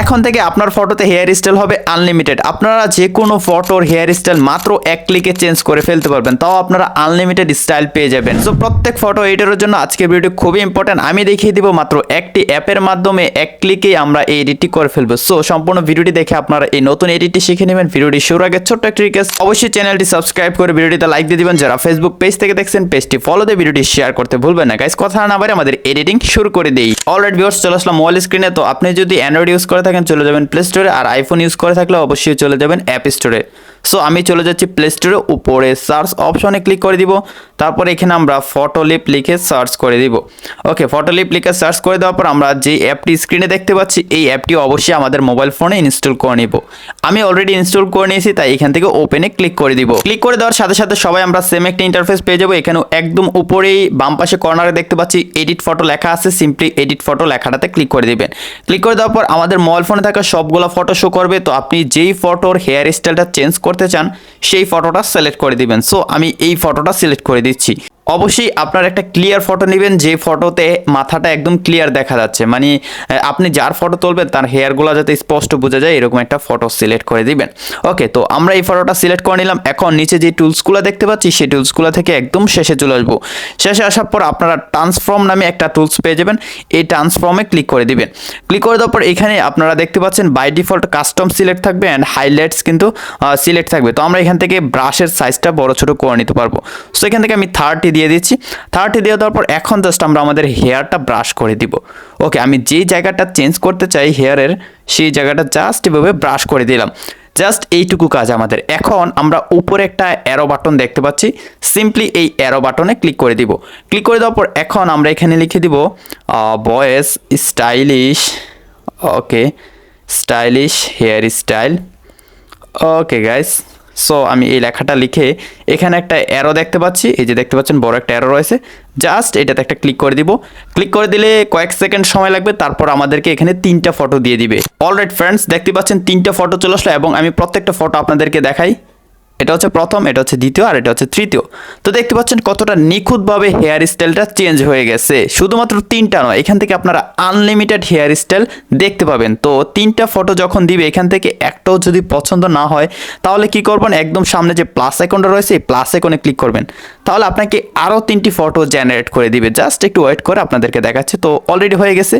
এখন থেকে আপনার ফটোতে হেয়ার স্টাইল হবে আনলিমিটেড। আপনারা যে কোনো ফটোর হেয়ার স্টাইল মাত্র এক ক্লিকে চেঞ্জ করে ফেলতে পারবেন, তাও আপনারা আনলিমিটেড স্টাইল পেয়ে যাবেন। সো প্রত্যেক ফটো এডিটের জন্য আজকের ভিডিও খুবই ইম্পর্টেন্ট। আমি দেখিয়ে দিব মাত্র একটি অ্যাপের মাধ্যমে এক ক্লিকেই আমরা এই এডিটটি করে ফেলবো। সো সম্পূর্ণ ভিডিওটি দেখে আপনারা এই নতুন এডিটটি শিখে নেবেন। ভিডিওটি শুরুর আগে ছোট্ট একটা রিকোয়েস্ট, অবশ্যই চ্যানেলটি সাবস্ক্রাইব করে ভিডিওটিতে লাইক দিয়ে দিবেন। যারা ফেসবুক পেজ থেকে দেখছেন পেজটি ফলো দিয়ে ভিডিওটি শেয়ার করতে ভুলবেন না। গাইস কথা না বাড়িয়ে আমাদের এডিটিং শুরু করে দেই। অলরাইট ভিউয়ার্স, চলে আসলাম মোবাইল স্ক্রিনে। তো আপনি যদি অ্যান্ড্রয়েড ইউজ করে থাকেন চলে যাবেন প্লে স্টোরে, আর আইফোন ইউজ করে থাকলে অবশ্যই চলে যাবেন অ্যাপ স্টোরে। সো আমি চলে যাচ্ছি প্লে স্টোরে, উপরে সার্চ অপশনে ক্লিক করে দিব। তারপরে এখানে আমরা ফটোলিপ লিখে সার্চ করে দিব। ওকে, ফটোলিপ লিখে সার্চ করে দেওয়ার পর আমরা যে অ্যাপটি স্ক্রিনে দেখতে পাচ্ছি এই অ্যাপটি অবশ্যই আমাদের মোবাইল ফোনে ইনস্টল করে নিব। আমি অলরেডি ইনস্টল করে নিয়েছি, তাই এখান থেকে ওপেনে ক্লিক করে দিব। ক্লিক করে দেওয়ার সাথে সাথে সবাই আমরা সেম একটা ইন্টারফেস পেয়ে যাবো। এখানে একদম উপরেই বাম পাশে কর্নারে দেখতে পাচ্ছি এডিট ফটো লেখা আছে। সিম্পলি এডিট ফটো লেখাটাতে ক্লিক করে দিবেন। ক্লিক করে দেওয়ার পর আমাদের মোবাইল ফোনে থাকা সবগুলো ফটো শো করবে। তো আপনি যেই ফটোর হেয়ার স্টাইলটা চেঞ্জ করতে চান সেই ফটোটা সিলেক্ট করে দিবেন। সো আমি এই ফটোটা সিলেক্ট করে দিচ্ছি। অবশ্যই আপনার একটা ক্লিয়ার ফটো নেবেন, যে ফটোতে মাথাটা একদম ক্লিয়ার দেখা যাচ্ছে, মানে আপনি যার ফটো তুলবেন তার হেয়ারগুলো যাতে স্পষ্ট বোঝা যায় এরকম একটা ফটো সিলেক্ট করে দিবেন। ওকে, তো আমরা এই ফটোটা সিলেক্ট করে নিলাম। এখন নিচে যে টুলসগুলো দেখতে পাচ্ছি সেই টুলসগুলো থেকে একদম শেষে চলে আসবো। শেষে আসার পর আপনারা ট্রান্সফর্ম নামে একটা টুলস পেয়ে যাবেন। এই ট্রান্সফর্মে ক্লিক করে দিবেন। ক্লিক করে দেওয়ার পর এখানে আপনারা দেখতে পাচ্ছেন বাই ডিফল্ট কাস্টম সিলেক্ট থাকবে অ্যান্ড হাইলাইটস কিন্তু সিলেক্ট থাকবে। তো আমরা এখান থেকে ব্রাশের সাইজটা বড় ছোট করে নিতে পারবো। সো এখান থেকে আমি 30 দিয়ে দিচ্ছি। 30 দিয়ে দেওয়ার পর এখন জাস্ট আমরা আমাদের হেয়ারটা ব্রাশ করে দিব। ওকে, আমি যেই জায়গাটা চেঞ্জ করতে চাই হেয়ারের সেই জায়গাটা জাস্ট এভাবে ব্রাশ করে দিলাম। জাস্ট এইটুকু কাজ আমাদের। এখন আমরা উপরে একটা অ্যারো বাটন দেখতে পাচ্ছি, সিম্পলি এই অ্যারো বাটনে ক্লিক করে দিব। ক্লিক করে দেওয়ার পর এখন আমরা এখানে লিখে দিব boys stylish. Okay, stylish hair style. Okay guys, so আমি এই লেখাটা লিখে এখানে একটা অ্যারো দেখতে পাচ্ছি, এই যে দেখতে পাচ্ছেন বড় একটা অ্যারো রয়েছে, জাস্ট এটাতে একটা ক্লিক করে দিব। ক্লিক করে দিলে কয়েক সেকেন্ড সময় লাগবে, তারপর আমাদেরকে এখানে 3টা ফটো দিয়ে দিবে। অলরাইট ফ্রেন্ডস, দেখতে পাচ্ছেন 3টা ফটো চলে আসলো এবং আমি প্রত্যেকটা ফটো আপনাদেরকে দেখাই। এটা হচ্ছে প্রথম, এটা হচ্ছে দ্বিতীয়, আর এটা হচ্ছে তৃতীয়। তো দেখতে পাচ্ছেন কতটা নিখুঁতভাবে হেয়ার স্টাইলটা চেঞ্জ হয়ে গেছে। শুধুমাত্র 3টা নয়, এখান থেকে আপনারা আনলিমিটেড হেয়ার স্টাইল দেখতে পাবেন। তো 3টা ফটো যখন দিবে এখান থেকে একটাও যদি পছন্দ না হয় তাহলে কি করবেন, একদম সামনে যে প্লাস আইকনটা রয়েছে এই প্লাস আইকনে ক্লিক করবেন। তাহলে আপনাকে আরও 3টি ফটো জেনারেট করে দিবে। জাস্ট একটু ওয়েট করে আপনাদেরকে দেখাচ্ছে। তো অলরেডি হয়ে গেছে,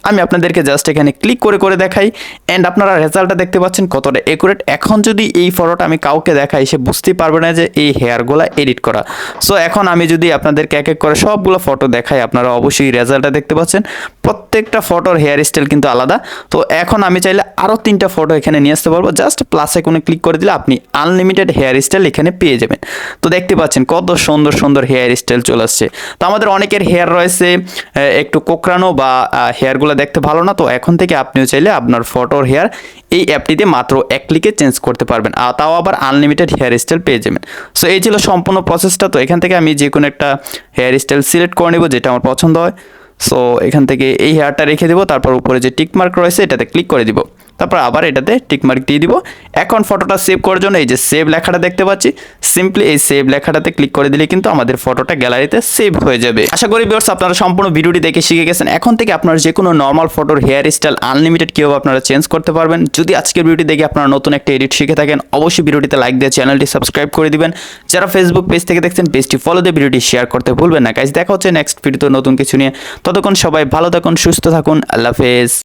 আমি আপনাদেরকে জাস্ট এখানে ক্লিক করে করে দেখাই। অ্যান্ড আপনারা রেজাল্টটা দেখতে পাচ্ছেন কতটা একুরেট। এখন যদি এই ফটোটা আমি কাউকে দেখাই সে বুঝতেই পারবে না যে এই হেয়ারগুলো এডিট করা। সো এখন আমি যদি আপনাদেরকে এক এক করে সবগুলো ফটো দেখাই, আপনারা অবশ্যই রেজাল্টটা দেখতে পাচ্ছেন। প্রত্যেকটা ফটোর হেয়ার স্টাইল কিন্তু আলাদা। তো এখন আমি চাইলে আরও 3টা ফটো এখানে নিয়ে আসতে পারবো। জাস্ট প্লাস আইকনে ক্লিক করে দিলে আপনি আনলিমিটেড হেয়ার স্টাইল এখানে পেয়ে যাবেন। তো দেখতে পাচ্ছেন কত সুন্দর সুন্দর হেয়ার স্টাইল চলে আসছে। তো আমাদের অনেকের হেয়ার রয়েছে একটু কোকড়ানো বা হেয়ারগুলো দেখতে ভালো না। তো এখন থেকে আপনিও চাইলে আপনার ফটোর হেয়ার এই অ্যাপটিতে মাত্র এক ক্লিকে চেঞ্জ করতে পারবেন, আর তাও আবার আনলিমিটেড হেয়ার স্টাইল পেয়ে যাবেন। সো এই ছিল সম্পূর্ণ প্রসেসটা। তো এখান থেকে আমি যে কোনো একটা হেয়ার স্টাইল সিলেক্ট করে নেব যেটা আমার পছন্দ হয়। সো এখান থেকে এই হেয়ারটা রেখে দেবো, তারপর উপরে যে টিক মার্ক রয়েছে এটাতে ক্লিক করে দিব, তারপর আবার এটাতে টিক মার্ক দিয়ে দিব। এখন ফটোটা সেভ করার জন্য এই যে সেভ লেখাটা দেখতে পাচ্ছি, সিম্পলি এই সেভ লেখাটাতে ক্লিক করে দিলে কিন্তু আমাদের ফটোটা গ্যালারিতে সেভ হয়ে যাবে। আশা করি ভিউয়ার্স আপনারা সম্পূর্ণ ভিডিওটি দেখে শিখে গেছেন। এখন থেকে আপনারা যে কোনো নর্মাল ফটোর হেয়ার স্টাইল আনলিমিটেড কীভাবে আপনারা চেঞ্জ করতে পারবেন। যদি আজকের ভিডিওটি দেখে আপনারা নতুন একটা এডিট শিখে থাকেন অবশ্যই ভিডিওটিতে লাইক দিয়ে চ্যানেলটি সাবস্ক্রাইব করে দিবেন। যারা ফেসবুক পেজ থেকে দেখছেন পেজটি ফলো দিয়ে ভিডিওটি শেয়ার করতে ভুলবেন না। গাইস দেখা হচ্ছে নেক্সট ভিডিওতে নতুন কিছু নিয়ে। ততক্ষণ সবাই ভালো থাকুন, সুস্থ থাকুন, আল্লাহ হাফেজ।